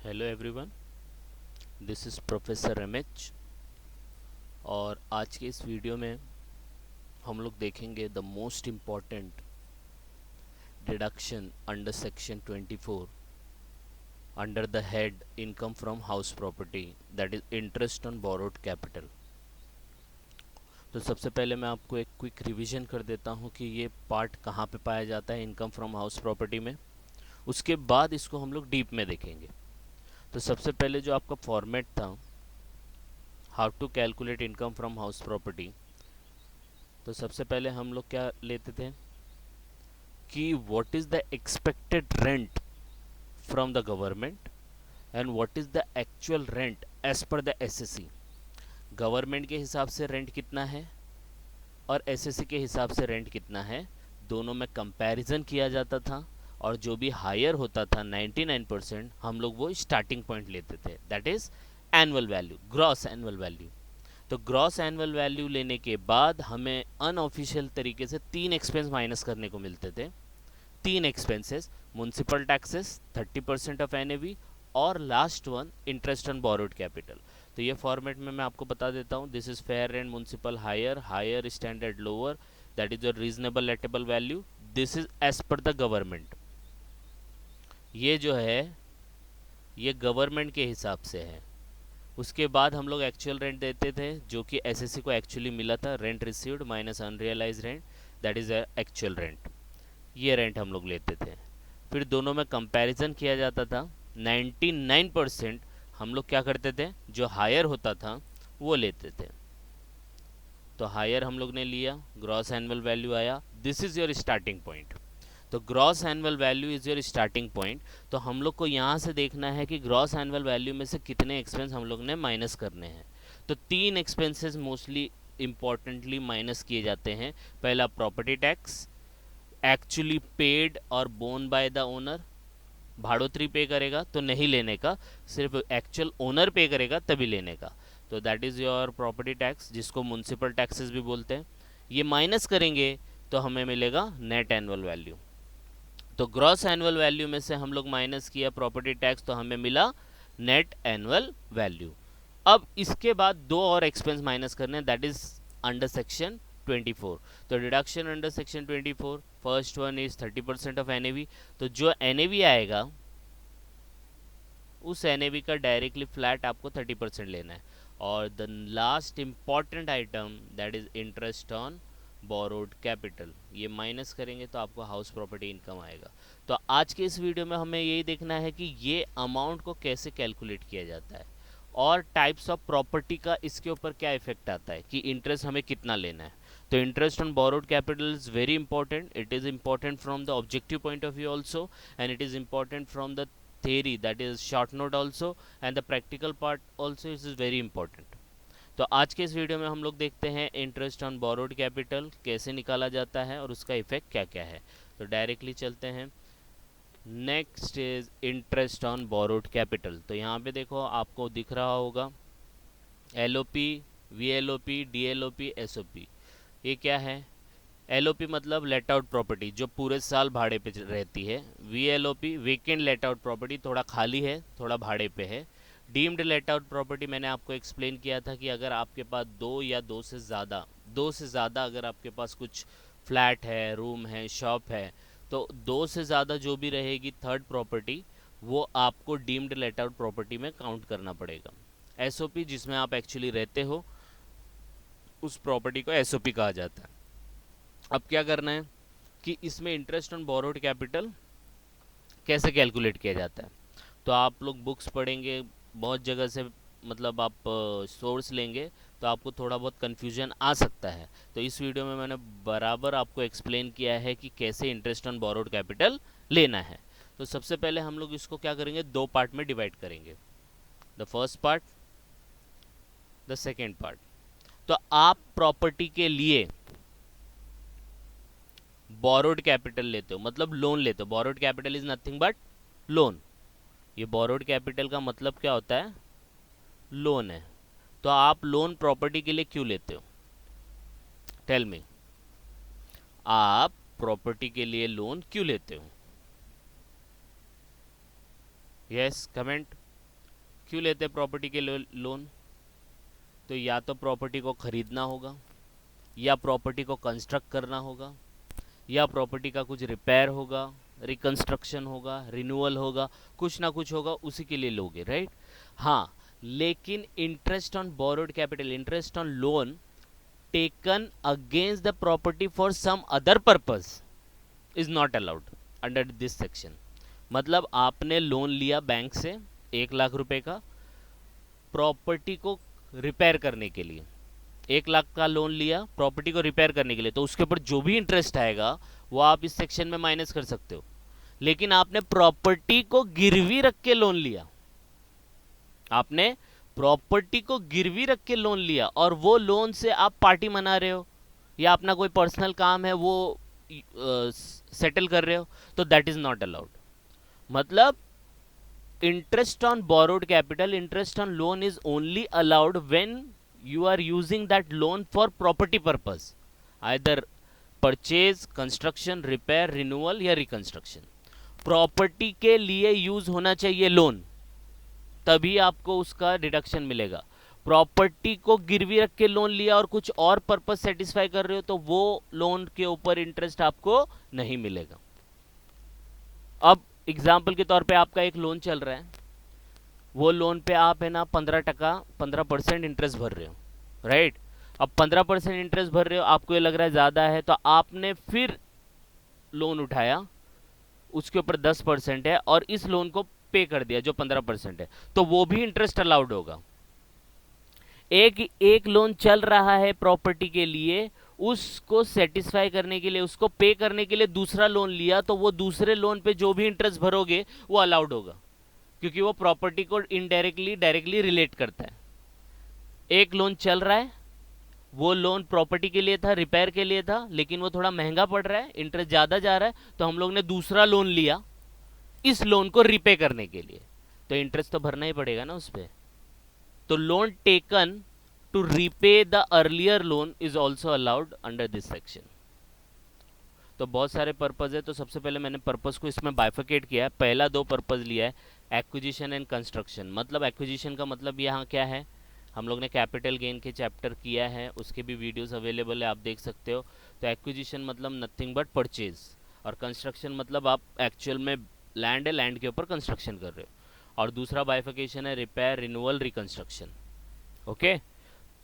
Hello everyone, this is professor MH. और आज के इस वीडियो में हम लोग देखेंगे the most important deduction under section 24 under the head income from house property, that is interest on borrowed capital. तो सबसे पहले मैं आपको एक क्विक रिवीजन कर देता हूँ कि ये पार्ट कहाँ पे पाया जाता है इनकम फ्रॉम हाउस प्रॉपर्टी में। उसके बाद इसको हम लोग डीप में देखेंगे। तो सबसे पहले जो आपका फॉर्मेट था, how to calculate income from house property, तो सबसे पहले हम लोग क्या लेते थे कि what is the expected rent from the government and what is the actual rent as per the SSC. Government के हिसाब से रेंट कितना है और एसएससी के हिसाब से रेंट कितना है, दोनों में कंपैरिजन किया जाता था। और जो भी हायर होता था 99% हम लोग वो स्टार्टिंग पॉइंट लेते थे, that is annual value, gross annual value. तो ग्रॉस एनुअल वैल्यू लेने के बाद हमें अनऑफिशियल तरीके से तीन एक्सपेंस माइनस करने को मिलते थे। तीन expenses, municipal taxes 30% of NAV, और last one interest on borrowed capital. तो ये फॉर्मेट में मैं आपको बता देता हूँ, this is fair rent municipal higher, higher standard lower, that is your reasonable letable value, this is as per the government. ये जो है ये गवर्नमेंट के हिसाब से है। उसके बाद हम लोग एक्चुअल रेंट देते थे जो कि एसएससी को एक्चुअली मिला था, rent received minus unrealise rent, that is actual rent. ये रेंट हम लोग लेते थे। फिर दोनों में कंपैरिजन किया जाता था। 99% हम लोग क्या करते थे, जो हायर होता था वो लेते थे। तो हायर हम लोग ने लिया, ग्रॉस एनुअल वैल्यू आया, this is your starting point. तो gross annual value is your starting point. तो हम लोग को यहाँ से देखना है कि ग्रॉस एनुअल वैल्यू में से कितने एक्सपेंस हम लोग ने माइनस करने हैं। तो तीन एक्सपेंसेस मोस्टली इंपॉर्टेंटली माइनस किए जाते हैं। पहला प्रॉपर्टी टैक्स, एक्चुअली पेड और बोन बाय द ओनर। भाड़ोत्री पे करेगा तो नहीं लेने का, सिर्फ एक्चुअल ओनर पे करेगा तभी लेने का। तो that is your property tax, जिसको म्यूनसिपल टैक्सेस भी बोलते हैं। ये माइनस करेंगे तो हमें मिलेगा नेट एनुअल वैल्यू। तो ग्रॉस एनुअल वैल्यू में से हम लोग माइनस किया प्रॉपर्टी टैक्स, तो हमें मिला नेट एनुअल वैल्यू। अब इसके बाद दो और एक्सपेंस माइनस करने, दैट इज अंडर सेक्शन 24। तो deduction under section 24, first one is 30% of NAV. तो जो एनएवी आएगा उस एनएवी का डायरेक्टली फ्लैट आपको 30% लेना है। और the last important item, that is interest on borrowed capital, ये माइनस करेंगे तो आपको हाउस प्रॉपर्टी इनकम आएगा। तो आज के इस वीडियो में हमें यही देखना है कि ये अमाउंट को कैसे कैलकुलेट किया जाता है और टाइप्स ऑफ प्रॉपर्टी का इसके ऊपर क्या इफेक्ट आता है कि इंटरेस्ट हमें कितना लेना है। तो interest on borrowed capital is very important, it is important from the objective point of view also, and it is important from the theory, that is short note also, and the practical part also is very important. तो आज के इस video में हम लोग देखते हैं interest on borrowed capital कैसे निकाला जाता है और उसका इफेक्ट क्या क्या है। तो डायरेक्टली चलते हैं। Next is interest on borrowed capital. तो यहाँ पे देखो आपको दिख रहा होगा एलओपी, वीएलओपी, डीएलओपी, एसओपी। ये क्या है? एलओपी मतलब लेट आउट प्रॉपर्टी जो पूरे साल भाड़े पे रहती है। वीएलओपी वेकेंट लेट आउट प्रॉपर्टी, थोड़ा खाली है थोड़ा भाड़े पे है। डीम्ड लेट आउट प्रॉपर्टी मैंने आपको एक्सप्लेन किया था कि अगर आपके पास दो या दो से ज़्यादा अगर आपके पास कुछ फ्लैट है, रूम है, शॉप है, तो दो से ज़्यादा जो भी रहेगी थर्ड प्रॉपर्टी, वो आपको डीम्ड लेट आउट प्रॉपर्टी में काउंट करना पड़ेगा। एसओपी जिसमें आप एक्चुअली रहते हो उस प्रॉपर्टी को एसओपी कहा जाता है। अब क्या करना है कि इसमें इंटरेस्ट ऑन बोरोड कैपिटल कैसे कैलकुलेट किया जाता है। तो आप लोग बुक्स पढ़ेंगे बहुत जगह से, मतलब आप सोर्स लेंगे तो आपको थोड़ा बहुत कन्फ्यूजन आ सकता है। तो इस वीडियो में मैंने बराबर आपको एक्सप्लेन किया है कि कैसे इंटरेस्ट ऑन बोरोड कैपिटल लेना है। तो सबसे पहले हम लोग इसको क्या करेंगे, दो पार्ट में डिवाइड करेंगे, the first part, the second part. तो आप प्रॉपर्टी के लिए बोरोड कैपिटल लेते हो, मतलब लोन लेते हो। Borrowed capital is nothing but loan. ये बोरोड कैपिटल का मतलब क्या होता है? लोन है। तो आप लोन प्रॉपर्टी के लिए क्यों लेते हो? टेल मी, आप प्रॉपर्टी के लिए लोन क्यों लेते हो? Yes, comment. क्यों लेते हैं प्रॉपर्टी के लोन? तो या तो प्रॉपर्टी को खरीदना होगा, या प्रॉपर्टी को कंस्ट्रक्ट करना होगा, या प्रॉपर्टी का कुछ रिपेयर होगा, रिकंस्ट्रक्शन होगा, रिन्यूअल होगा, कुछ ना कुछ होगा, उसी के लिए लोगे, राइट? हाँ, लेकिन interest on borrowed capital, interest on loan taken against the property for some other purpose is not allowed under this section. मतलब आपने लोन लिया बैंक से 1 लाख रुपए का प्रॉपर्टी को रिपेयर करने के लिए, 1 लाख का लोन लिया प्रॉपर्टी को रिपेयर करने के लिए, तो उसके ऊपर जो भी इंटरेस्ट आएगा वो आप इस सेक्शन में माइनस कर सकते हो। लेकिन आपने प्रॉपर्टी को गिरवी रख के लोन लिया, आपने प्रॉपर्टी को गिरवी रख के लोन लिया, और वो लोन से आप पार्टी मना रहे हो या अपना कोई पर्सनल काम है वो सेटल कर रहे हो, तो दैट इज नॉट अलाउड। मतलब interest on borrowed capital, interest on loan is only allowed when you are using that loan for property purpose, either purchase, construction, repair, renewal या reconstruction। प्रॉपर्टी के लिए use होना चाहिए loan, तभी आपको उसका deduction मिलेगा। प्रॉपर्टी को गिरवी रख के लोन लिया और कुछ और पर्पस सेटिस्फाई कर रहे हो, तो वो लोन के ऊपर इंटरेस्ट आपको नहीं मिलेगा। अब एग्जाम्पल के तौर पे आपका एक लोन चल रहा है, वो लोन पे आप है ना 15% इंटरेस्ट भर रहे हो, राइट? अब 15% इंटरेस्ट भर रहे हो, आपको ये लग रहा है ज़्यादा है, तो आपने फिर लोन उठाया, उसके ऊपर 10% है और इस लोन को पे कर दिया जो 15% है, तो वो भी इंटरेस्ट अलाउड होगा। एक लोन चल रहा है प्रॉपर्टी के लिए, उसको सेटिस्फाई करने के लिए, उसको पे करने के लिए दूसरा लोन लिया, तो वो दूसरे लोन पे जो भी इंटरेस्ट भरोगे वो अलाउड होगा, क्योंकि वो प्रॉपर्टी को इनडायरेक्टली डायरेक्टली रिलेट करता है। एक लोन चल रहा है, वो लोन प्रॉपर्टी के लिए था, रिपेयर के लिए था, लेकिन वो थोड़ा महंगा पड़ रहा है, इंटरेस्ट ज़्यादा जा रहा है, तो हम लोग ने दूसरा लोन लिया इस लोन को रिपे करने के लिए, तो इंटरेस्ट तो भरना ही पड़ेगा ना उस पर। तो loan taken to repay the earlier loan is also allowed under this section. तो बहुत सारे पर्पज है, तो सबसे पहले मैंने पर्पज को इसमें बाइफिकेट किया है। पहला 2 पर्पज लिया है, एक्विजिशन एंड कंस्ट्रक्शन। मतलब एक्विजिशन का मतलब यहाँ क्या है, हम लोग ने कैपिटल गेन के चैप्टर किया है, उसके भी वीडियोस अवेलेबल है, आप देख सकते हो। तो एक्विजिशन मतलब नथिंग बट परचेज, और कंस्ट्रक्शन मतलब आप एक्चुअल में लैंड है, लैंड के ऊपर कंस्ट्रक्शन कर रहे हो। और दूसरा बाइफिकेशन है रिपेयर, रिन्यूअल, रिकंस्ट्रक्शन। ओके,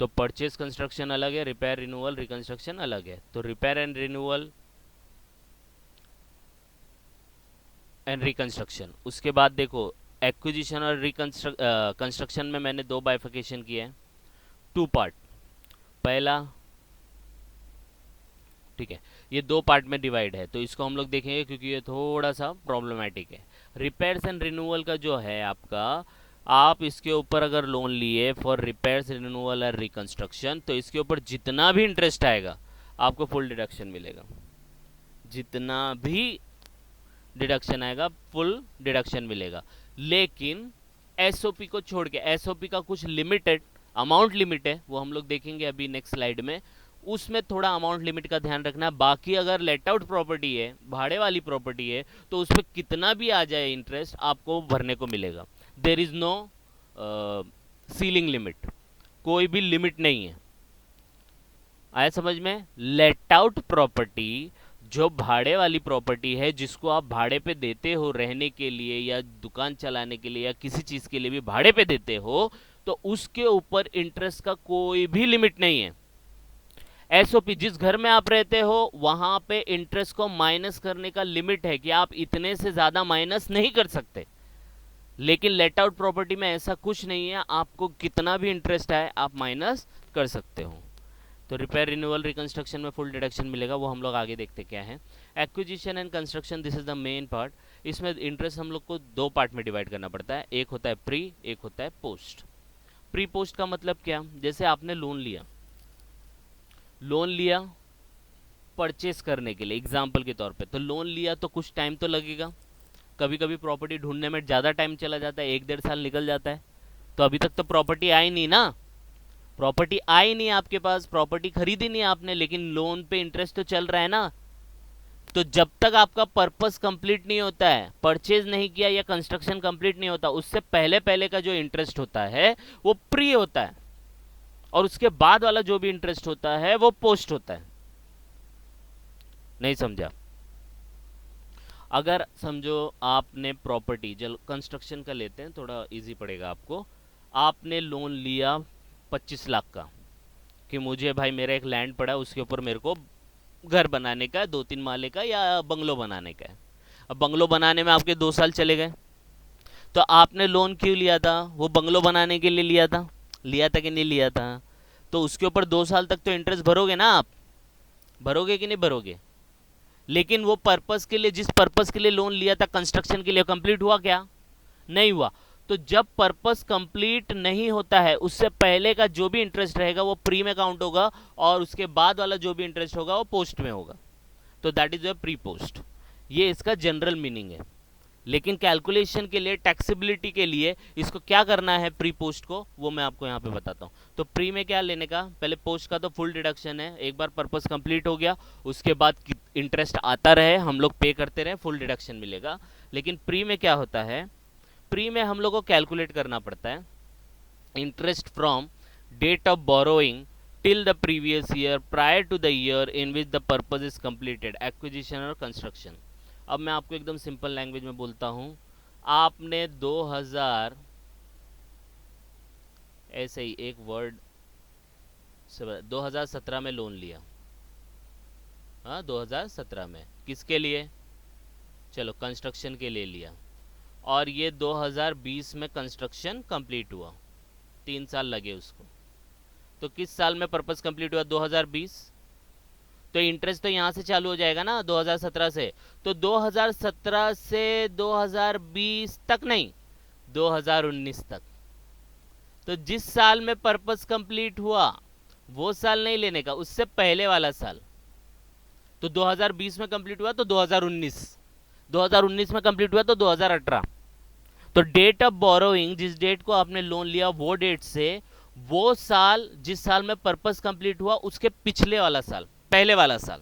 तो परचेज कंस्ट्रक्शन अलग है, रिपेयर, रिन्यूअल, रिकंस्ट्रक्शन अलग है। तो repair and renewal and reconstruction. उसके बाद देखो एक्विजिशन और कंस्ट्रक्शन में मैंने 2 बाइफिकेशन किए हैं, 2 पार्ट। पहला, ठीक है, ये 2 पार्ट में डिवाइड है, तो इसको हम लोग देखेंगे क्योंकि ये थोड़ा सा प्रॉब्लमेटिक है। रिपेयर्स एंड रिन्यूअल का जो है आपका, आप इसके ऊपर अगर लोन लिए फॉर रिपेयर्स, रिन्यूअल और रिकंस्ट्रक्शन, तो इसके ऊपर जितना भी इंटरेस्ट आएगा आपको फुल डिडक्शन मिलेगा। जितना भी डिडक्शन आएगा फुल डिडक्शन मिलेगा। लेकिन एसओपी को छोड़ के, एसओपी का कुछ लिमिटेड अमाउंट लिमिट है, वो हम लोग देखेंगे अभी नेक्स्ट स्लाइड में, उसमें थोड़ा अमाउंट लिमिट का ध्यान रखना। बाकी अगर लेट आउट प्रॉपर्टी है, भाड़े वाली प्रॉपर्टी है, तो उस पर कितना भी आ जाए इंटरेस्ट आपको भरने को मिलेगा। There is no ceiling limit, कोई भी लिमिट नहीं है। आया समझ में? लेट आउट प्रॉपर्टी जो भाड़े वाली प्रॉपर्टी है, जिसको आप भाड़े पे देते हो रहने के लिए या दुकान चलाने के लिए या किसी चीज़ के लिए भी भाड़े पे देते हो, तो उसके ऊपर इंटरेस्ट का कोई भी लिमिट नहीं है। एसओपी, जिस घर में आप रहते हो वहां पे इंटरेस्ट को माइनस करने का लिमिट है कि आप इतने से ज़्यादा माइनस नहीं कर सकते। लेकिन लेट आउट प्रॉपर्टी में ऐसा कुछ नहीं है, आपको कितना भी इंटरेस्ट आए आप माइनस कर सकते हो। तो रिपेयर, रिन्यूअल, रिकंस्ट्रक्शन में फुल डिडक्शन मिलेगा, वो हम लोग आगे देखते क्या है। Acquisition and construction, this is the main part. इसमें इंटरेस्ट हम लोग को 2 पार्ट में डिवाइड करना पड़ता है, एक होता है प्री, एक होता है पोस्ट। प्री पोस्ट का मतलब क्या, जैसे आपने लोन लिया, लोन लिया परचेस करने के लिए एग्जाम्पल के तौर पे, तो लोन लिया तो कुछ टाइम तो लगेगा। कभी कभी प्रॉपर्टी ढूंढने में ज़्यादा टाइम चला जाता है, 1-1.5 साल निकल जाता है, तो अभी तक तो प्रॉपर्टी आई नहीं ना, प्रॉपर्टी आई नहीं आपके पास, प्रॉपर्टी खरीदी नहीं आपने, लेकिन लोन पे इंटरेस्ट तो चल रहा है ना। तो जब तक आपका पर्पस कंप्लीट नहीं होता है, परचेज नहीं किया या कंस्ट्रक्शन कंप्लीट नहीं होता, उससे पहले पहले का जो इंटरेस्ट होता है वो प्री होता है, और उसके बाद वाला जो भी इंटरेस्ट होता है वो पोस्ट होता है। नहीं समझा? अगर समझो आपने प्रॉपर्टी, चलो कंस्ट्रक्शन का लेते हैं, थोड़ा इजी पड़ेगा आपको। आपने लोन लिया 25 लाख का कि मुझे भाई मेरा एक लैंड पड़ा है, उसके ऊपर मेरे को घर बनाने का है, 2-3 माले का या बंगलो बनाने का है। अब बंगलो बनाने में आपके 2 साल चले गए, तो आपने लोन क्यों लिया था? वो बंगलो बनाने के लिए लिया था कि नहीं लिया था? तो उसके ऊपर 2 साल तक तो इंटरेस्ट भरोगे ना आप, भरोगे कि नहीं भरोगे? लेकिन वो पर्पस के लिए, जिस पर्पस के लिए लोन लिया था कंस्ट्रक्शन के लिए, कंप्लीट हुआ क्या? नहीं हुआ। तो जब पर्पस कंप्लीट नहीं होता है, उससे पहले का जो भी इंटरेस्ट रहेगा वो प्री में काउंट होगा, और उसके बाद वाला जो भी इंटरेस्ट होगा वो पोस्ट में होगा। तो that is a pre post. ये इसका जनरल मीनिंग है। लेकिन कैलकुलेशन के लिए, टैक्सेबिलिटी के लिए इसको क्या करना है प्री पोस्ट को, वो मैं आपको यहाँ पे बताता हूँ। तो प्री में क्या लेने का, पहले पोस्ट का तो फुल डिडक्शन है, एक बार पर्पस कंप्लीट हो गया उसके बाद इंटरेस्ट आता रहे, हम लोग पे करते रहे, फुल डिडक्शन मिलेगा। लेकिन प्री में क्या होता है, प्री में हम लोग को कैलकुलेट करना पड़ता है interest from date of borrowing till the previous year prior to the year in which the purpose is completed, acquisition और कंस्ट्रक्शन। अब मैं आपको एकदम सिंपल लैंग्वेज में बोलता हूँ। आपने 2000, ऐसे ही एक वर्ड से 2017 में लोन लिया। हाँ, 2017 में किसके लिए? चलो कंस्ट्रक्शन के लिए लिया, और ये 2020 में कंस्ट्रक्शन कंप्लीट हुआ, 3 साल लगे उसको। तो किस साल में पर्पस कंप्लीट हुआ? 2020। तो इंटरेस्ट तो यहाँ से चालू हो जाएगा ना 2017 से। तो 2017 से 2020 तक नहीं, 2019 तक। तो जिस साल में पर्पस कंप्लीट हुआ वो साल नहीं लेने का, उससे पहले वाला साल। तो 2020 में कंप्लीट हुआ तो 2019, 2019 में कंप्लीट हुआ तो 2018। तो डेट ऑफ बोरोइंग, जिस डेट को आपने लोन लिया वो डेट से वो साल, जिस साल में पर्पस कंप्लीट हुआ उसके पिछले वाला साल, पहले वाला साल।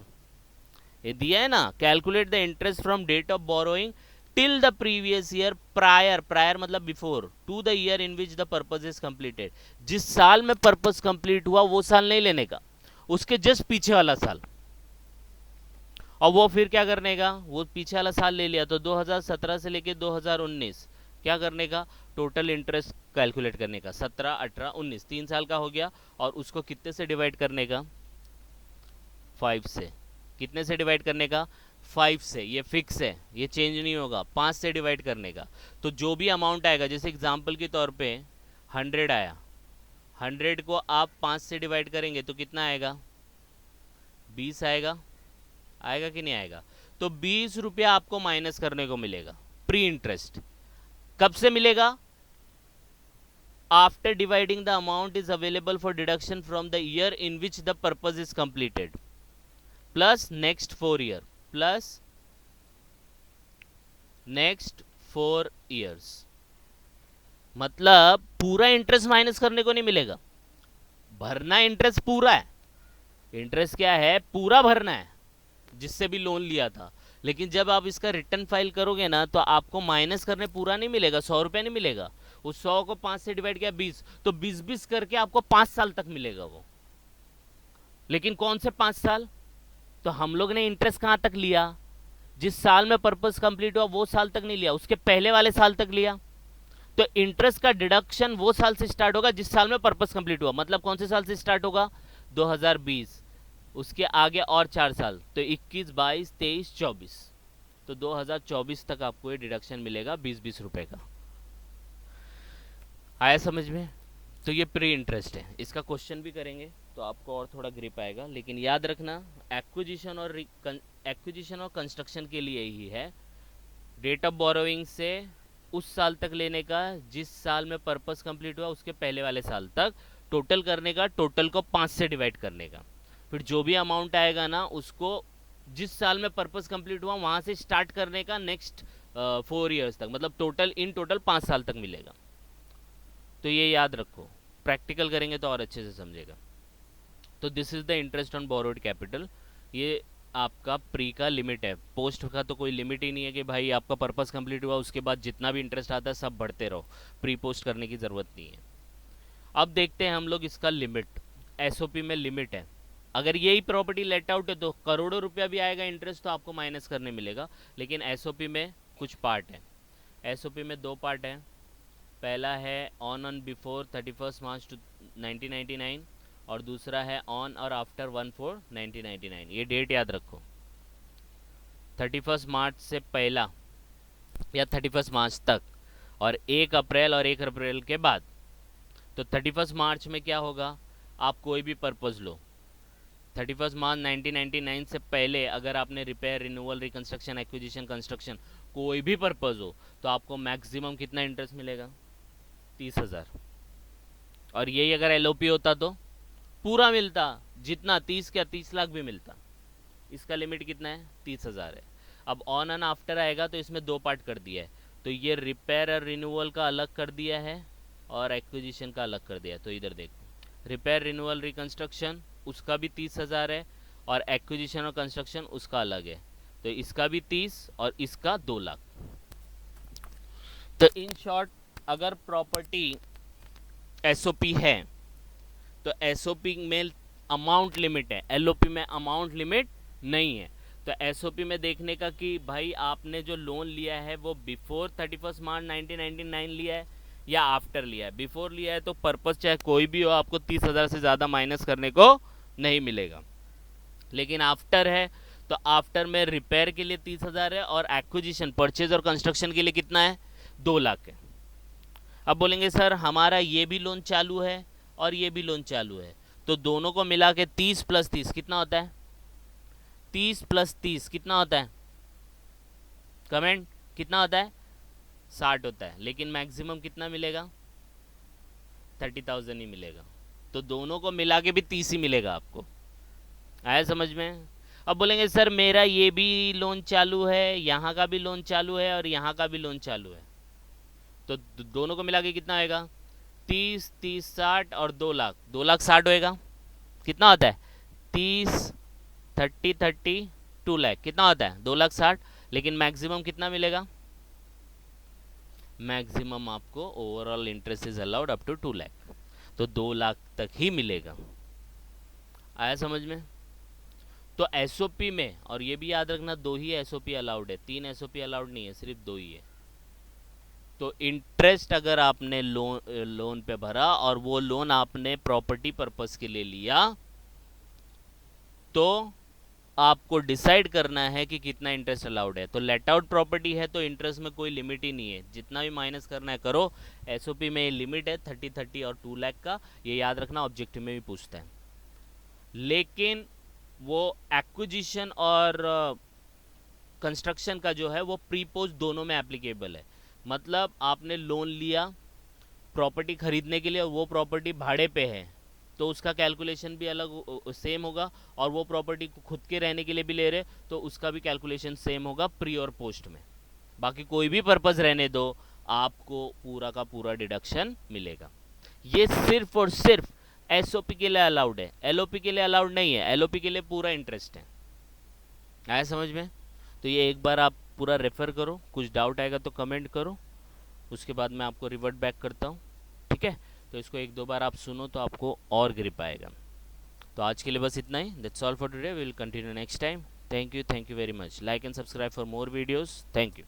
ये दिया है ना, calculate the interest from date of borrowing till the previous year prior, prior मतलब before, to the year in which the purpose is completed. जिस साल में पर्पस कंप्लीट हुआ वो साल नहीं लेने का, उसके जस्ट पीछे वाला साल। और वो फिर क्या करने का, वो पीछे वाला साल ले लिया तो 2017 से लेके 2019 क्या करने का, टोटल इंटरेस्ट कैलकुलेट करने का, 17, 18, 19, 3 साल का हो गया। और उसको कितने से डिवाइड करने का? 5 से। कितने से डिवाइड करने का? 5 से। ये फिक्स है, ये चेंज नहीं होगा। 5 से डिवाइड करने का, तो जो भी अमाउंट आएगा, जैसे एग्जांपल के तौर पे 100 आया, 100 को आप 5 से डिवाइड करेंगे तो कितना आएगा? 20 आएगा। आएगा कि नहीं आएगा? तो 20 रुपया आपको माइनस करने को मिलेगा प्री इंटरेस्ट। कब से मिलेगा? After dividing the amount is available for deduction from the year in which the purpose is completed plus next 4 year plus next 4 years. मतलब पूरा इंटरेस्ट माइनस करने को नहीं मिलेगा, भरना इंटरेस्ट पूरा है। इंटरेस्ट क्या है? पूरा भरना है जिससे भी लोन लिया था। लेकिन जब आप इसका रिटर्न फाइल करोगे ना तो आपको माइनस करने पूरा नहीं मिलेगा, 100 रुपया नहीं मिलेगा। उस 100 को 5 से डिवाइड किया 20, तो 20-20 करके आपको 5 साल तक मिलेगा वो। लेकिन कौन से 5 साल? तो हम लोग ने इंटरेस्ट कहां तक लिया? जिस साल में पर्पस कंप्लीट हुआ वो साल तक नहीं लिया, उसके पहले वाले साल तक लिया। तो इंटरेस्ट का डिडक्शन वो साल से स्टार्ट होगा जिस साल में पर्पस कंप्लीट हुआ। मतलब कौन से साल से स्टार्ट होगा? 2020, उसके आगे और 4 साल, तो 21, 22, 23, 24। तो 2024 तक आपको ये डिडक्शन मिलेगा 20-20 रुपए का। आया समझ में? तो ये प्री इंटरेस्ट है। इसका क्वेश्चन भी करेंगे तो आपको और थोड़ा ग्रिप आएगा। लेकिन याद रखना, एक्विजिशन और कंस्ट्रक्शन के लिए ही है। डेट ऑफ बोरोइंग से उस साल तक लेने का जिस साल में पर्पस कंप्लीट हुआ उसके पहले वाले साल तक, टोटल करने का, टोटल को 5 से डिवाइड करने का। फिर जो भी अमाउंट आएगा ना उसको जिस साल में पर्पस कंप्लीट हुआ वहां से स्टार्ट करने का नेक्स्ट 4 ईयर्स तक, मतलब टोटल इन टोटल 5 साल तक मिलेगा। तो ये याद रखो, प्रैक्टिकल करेंगे तो और अच्छे से समझेगा। तो this is the interest on borrowed capital. ये आपका प्री का लिमिट है, पोस्ट का तो कोई लिमिट ही नहीं है कि भाई आपका पर्पस कंप्लीट हुआ उसके बाद जितना भी इंटरेस्ट आता है सब बढ़ते रहो, प्री पोस्ट करने की ज़रूरत नहीं है। अब देखते हैं हम लोग इसका लिमिट। एसओपी में लिमिट है, अगर यही प्रॉपर्टी लेट आउट है तो करोड़ों रुपया भी आएगा इंटरेस्ट तो आपको माइनस करने मिलेगा, लेकिन एसओपी में कुछ पार्ट है। एसओपी में दो पार्ट है, पहला है ऑन बिफोर 31 मार्च 1999 और दूसरा है ऑन और आफ्टर 1/4/1999। ये डेट याद रखो, 31 मार्च से पहला या 31 मार्च तक, और 1 अप्रैल और 1 अप्रैल के बाद। तो 31 मार्च में क्या होगा, आप कोई भी पर्पज़ लो, 31 मार्च 1999 से पहले अगर आपने repair, renewal, reconstruction, acquisition, construction कोई भी पर्पज़ हो तो आपको मैक्सिमम कितना इंटरेस्ट मिलेगा, 30,000। और यही अगर एलओपी होता तो पूरा मिलता, जितना 30 क्या 30 लाख भी मिलता। इसका लिमिट कितना है, 30,000 है। अब ऑन एंड आफ्टर आएगा तो इसमें दो पार्ट कर दिया है, तो ये रिपेयर और रिन्यूअल का अलग कर दिया है और एक्विजिशन का अलग कर दिया है। तो इधर देखो, रिपेयर, रिन्यूअल, रिकंस्ट्रक्शन उसका भी 30,000 है और एक्विजिशन और कंस्ट्रक्शन उसका अलग है, तो इसका भी 30 और इसका 2 लाख। तो इन शॉर्ट अगर प्रॉपर्टी एसओपी है तो एसओपी में अमाउंट लिमिट है, एलओपी में अमाउंट लिमिट नहीं है। तो एसओपी में देखने का कि भाई आपने जो लोन लिया है वो बिफोर 31 मार्च 1999 लिया है या आफ्टर लिया है। बिफोर लिया है तो पर्पस चाहे कोई भी हो आपको 30,000 से ज़्यादा माइनस करने को नहीं मिलेगा, लेकिन आफ्टर है तो आफ्टर में रिपेयर के लिए 30,000 है और एक्विजिशन, परचेज और कंस्ट्रक्शन के लिए कितना है, 2 लाख है। अब बोलेंगे सर हमारा ये भी लोन चालू है और ये भी लोन चालू है, तो दोनों को मिला के 30 + 30 कितना होता है, 30 + 30 कितना होता है, कमेंट कितना होता है, 60 होता है, लेकिन मैक्सिमम कितना मिलेगा, 30,000 ही मिलेगा। तो दोनों को मिला के भी 30 ही मिलेगा आपको, आया समझ में। अब बोलेंगे सर मेरा ये भी लोन चालू है, यहाँ का भी लोन चालू है और यहाँ का भी लोन चालू है, तो दोनों को मिला के कितना आएगा, 30 30 60 और 2 लाख, 2 लाख 60 होएगा, कितना होता है 30 30 30 2 लाख कितना होता है 2 लाख 60, लेकिन मैक्सिमम कितना मिलेगा, मैक्सिमम आपको overall interest is allowed up to 2 lakh, तो 2 लाख तक ही मिलेगा। आया समझ में। तो एसओपी में, और ये भी याद रखना 2 ही एसओपी अलाउड है, 3 एसओपी अलाउड नहीं है, सिर्फ 2 ही है। तो इंटरेस्ट अगर आपने लोन पे भरा और वो लोन आपने प्रॉपर्टी पर्पस के लिए लिया तो आपको डिसाइड करना है कि कितना इंटरेस्ट अलाउड है। तो लेट आउट प्रॉपर्टी है तो इंटरेस्ट में कोई लिमिट ही नहीं है, जितना भी माइनस करना है करो। एसओपी में लिमिट है 30 30 और 2 लाख का, ये याद रखना, ऑब्जेक्टिव में भी पूछता है। लेकिन वो एक्विजिशन और कंस्ट्रक्शन का जो है वो प्री पोस्ट दोनों में एप्लीकेबल है। मतलब आपने लोन लिया प्रॉपर्टी खरीदने के लिए, वो प्रॉपर्टी भाड़े पे है तो उसका कैलकुलेशन भी अलग सेम होगा, और वो प्रॉपर्टी को खुद के रहने के लिए भी ले रहे तो उसका भी कैलकुलेशन सेम होगा प्री और पोस्ट में। बाकी कोई भी पर्पस रहने दो आपको पूरा का पूरा डिडक्शन मिलेगा। ये सिर्फ और सिर्फ एसओपी के लिए अलाउड है, एलओपी के लिए अलाउड नहीं है। एलओपी के लिए पूरा इंटरेस्ट है। आया समझ में। तो ये एक बार आप पूरा रेफर करो, कुछ डाउट आएगा तो कमेंट करो, उसके बाद मैं आपको रिवर्ट बैक करता हूँ, ठीक है। तो इसको 1-2 बार आप सुनो तो आपको और ग्रिप आएगा। तो आज के लिए बस इतना ही, that's all for today, we will continue next time. Thank you very much. Like and subscribe for more videos. Thank you.